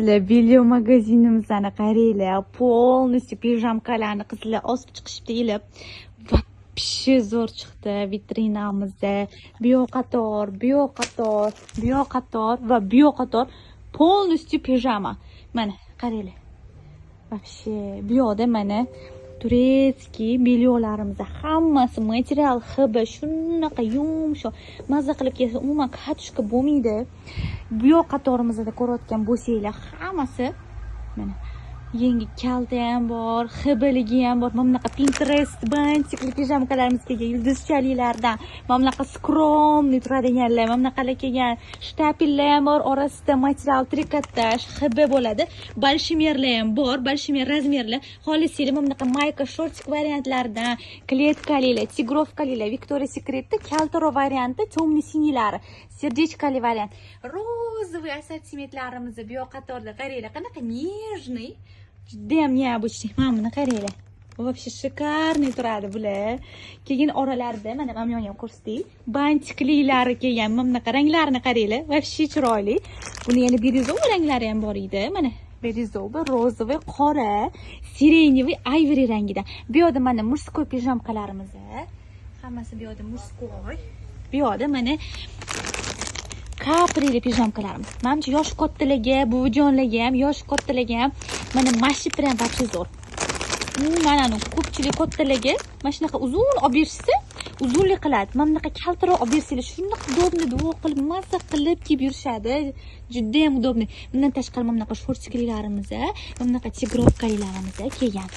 Video magazinimizni qaranglar, полностью pijamkalarni qizlar osib chiqishibdi ilib. Вообще zo'r chiqdi vitrinamizda. Bu yoqator va bu yoqator полностью pijama. Mana qaranglar. Вообще bu yoqda mana turetskiy belyonlarimiz hammasi material hibi shunaqa yumshoq mazza qilib kelsa umuman katushka bo'lmaydi. Bu yoq qatorimizda ko'rayotgan bo'lsanglar hammasi mana yangi kalta ham bor, hibiligi ham bor. Mana bunaqa Pinterest bantikli pijamkalarimiz kelgan yulduzchaliklardan, mana bunaqa skromniy turadiganlar, mana bunaqa kelgan shtapillar ham bor, orasida material trikotaj hibi bo'ladi. Bolshimerlar ham bor, bolshimer razmerlar. Xohlasanglar mana bunaqa mayka shortik variantlaridan, kletkalilar, tigrovkalilar, Victoria's Secret'da kaltaroq varianti, temный siniylari, serdechkali variant. Розовый assortimentlarimiz bu yoq qatorda qaranglar, qanaqa нежный. Judayam необычный. Mana buni qaranglar. Вообще шикарный turadi bular. Keyin oralarida mana bu ham ko'rsating. Bantikliklari kelgan. Mana bunaqa ranglarini qaranglar. Вообще chiroyli. Buni yana biryozoviy ranglari ham bor edi. Mana biryozoviy, rozoviy, qora, sireniy, ivory rangida. Bu yoqda mana murskoy pijamkalarimiz. Hammasi bu yoqda murskoy. Bu yoqda mana kaprili pijamkalarimiz. Menimcha yosh kattalarga, buvijonlarga ham, yosh kattalarga ham mana mashiplar ham вообще zo'r. Mana ko'pchilik kattalarga mana shunaqa uzun olib berishsa, uzunlik qiladi. Mana bunaqa kaltaroq olib bersanglar, shunaqa udobni duo qilib, mazza qilib kiyib yurishadi. Juda ham udobni. Bundan tashqari mana bunaqa shortiklarimiz, mana bunaqa tigrovkalarimiz kelgan.